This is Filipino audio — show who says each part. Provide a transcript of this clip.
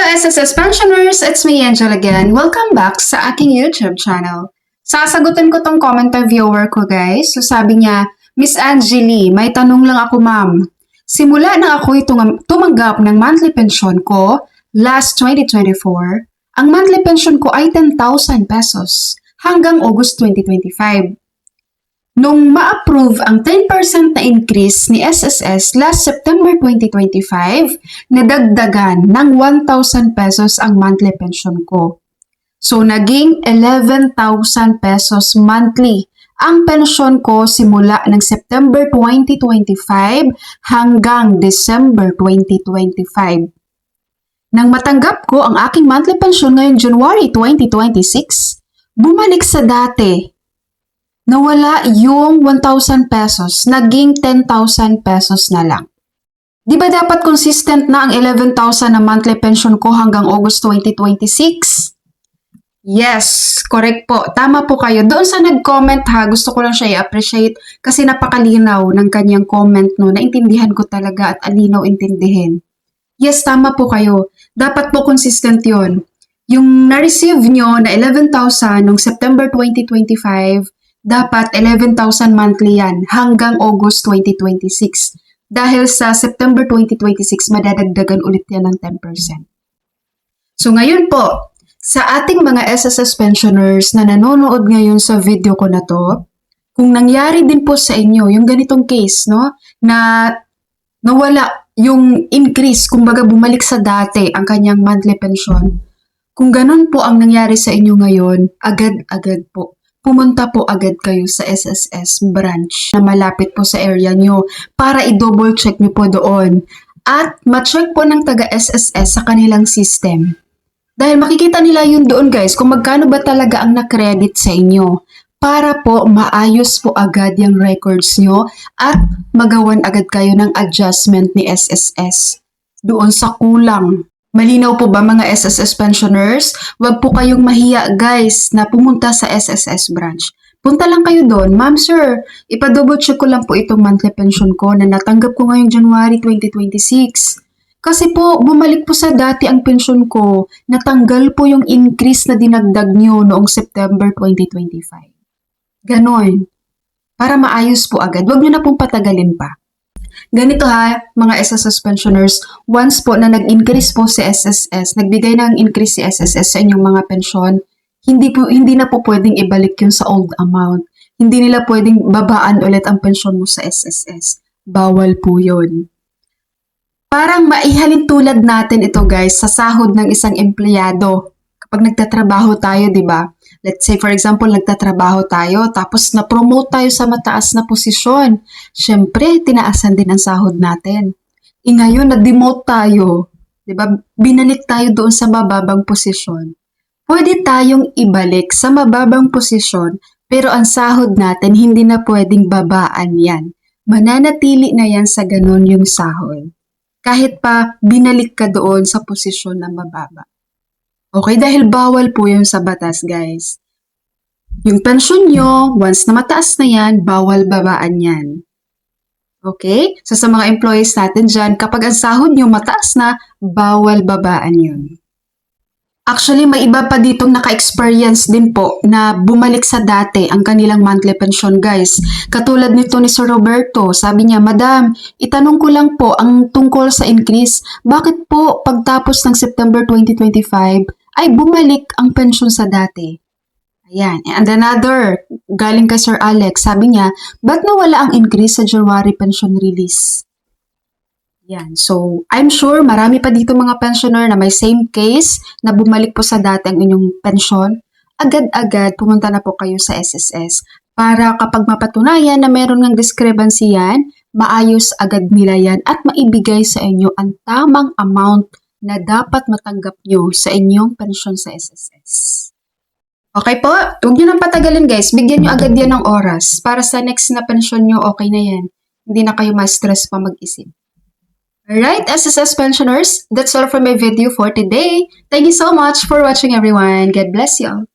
Speaker 1: SSS pensioners, it's me Angel again. Welcome back sa aking YouTube channel. Sasagutin ko tong commenter viewer ko guys. So sabi niya, Miss Angeli, may tanong lang ako ma'am. Simula na ako tumanggap ng monthly pension ko last 2024, ang monthly pension ko ay 10,000 pesos hanggang August 2025. Nung ma-approve ang 10% na increase ni SSS last September 2025, nadagdagan ng 1,000 pesos ang monthly pension ko. So, naging 11,000 pesos monthly ang pension ko simula ng September 2025 hanggang December 2025. Nang matanggap ko ang aking monthly pension ngayong January 2026, bumalik sa dati. Nawala yung 1,000 pesos, naging 10,000 pesos na lang. Di ba dapat consistent na ang 11,000 na monthly pension ko hanggang August 2026? Yes, correct po. Tama po kayo. Doon sa nag-comment ha, gusto ko lang siya i-appreciate kasi napakalinaw ng kanyang comment no. Naintindihan ko talaga at alinaw intindihin. Yes, tama po kayo. Dapat po consistent yon. Yung na-receive nyo na 11,000 noong September 2025, dapat 11,000 monthly yan hanggang August 2026. Dahil sa September 2026, madadagdagan ulit yan ng 10%. So ngayon po, sa ating mga SSS pensioners na nanonood ngayon sa video ko na to, kung nangyari din po sa inyo yung ganitong case, no, na nawala yung increase, kumbaga bumalik sa dati ang kanyang monthly pension, kung ganun po ang nangyari sa inyo ngayon, agad-agad po. Pumunta po agad kayo sa SSS branch na malapit po sa area nyo para i-double check nyo po doon at ma-check po ng taga-SSS sa kanilang system. Dahil makikita nila yun doon guys kung magkano ba talaga ang na-credit sa inyo para po maayos po agad yung records nyo at magawan agad kayo ng adjustment ni SSS doon sa kulang. Malinaw po ba mga SSS pensioners? Huwag po kayong mahiya guys na pumunta sa SSS branch. Punta lang kayo doon. Ma'am sir, ipa-double check ko lang po itong monthly pension ko na natanggap ko ngayong January 2026. Kasi po, bumalik po sa dati ang pension ko. Natanggal po yung increase na dinagdag nyo noong September 2025. Ganon. Para maayos po agad. Huwag nyo na pong patagalin pa. Ganito ha, mga SSS pensioners, once po na nag-increase po si SSS, nagbigay ng increase si SSS sa inyong mga pensyon, hindi na po pwedeng ibalik yun sa old amount. Hindi nila pwedeng babaan ulit ang pensyon mo sa SSS. Bawal po yun. Parang maihalin tulad natin ito guys sa sahod ng isang empleyado. Kapag nagtatrabaho tayo, di ba? Let's say for example, nagtatrabaho tayo tapos na-promote tayo sa mataas na posisyon. Siyempre, tinaasan din ang sahod natin. Ngayon, na-demote tayo. Di ba? Binalik tayo doon sa mababang posisyon. Pwede tayong ibalik sa mababang posisyon pero ang sahod natin hindi na pwedeng babaan yan. Mananatili na yan sa ganun yung sahod. Kahit pa binalik ka doon sa posisyon na mababa. Okay, dahil bawal po yun sa batas, guys. Yung pensyon nyo, once na mataas na yan, bawal babaan yan. Okay? So, sa mga employees natin dyan, kapag ang sahod nyo mataas na, bawal babaan yun. Actually, may iba pa ditong naka-experience din po na bumalik sa dati ang kanilang monthly pension, guys. Katulad nito ni Sir Roberto, sabi niya, Madam, itanong ko lang po ang tungkol sa increase. Bakit po pagtapos ng September 2025 ay bumalik ang pension sa dati? Ayan. And another, galing kay Sir Alex, sabi niya, ba't nawala ang increase sa January pension release? Yan. So, I'm sure marami pa dito mga pensioner na may same case na bumalik po sa dati ang inyong pensyon. Agad-agad pumunta na po kayo sa SSS para kapag mapatunayan na meron ng discrepancy yan, maayos agad nila yan at maibigay sa inyo ang tamang amount na dapat matanggap nyo sa inyong pensyon sa SSS. Okay po? Huwag nyo nang patagalin guys. Bigyan nyo agad yan ng oras para sa next na pensyon nyo, okay na yan. Hindi na kayo ma-stress pa mag-isip. Alright, SSS pensioners, that's all for my video for today. Thank you so much for watching everyone. God bless you all.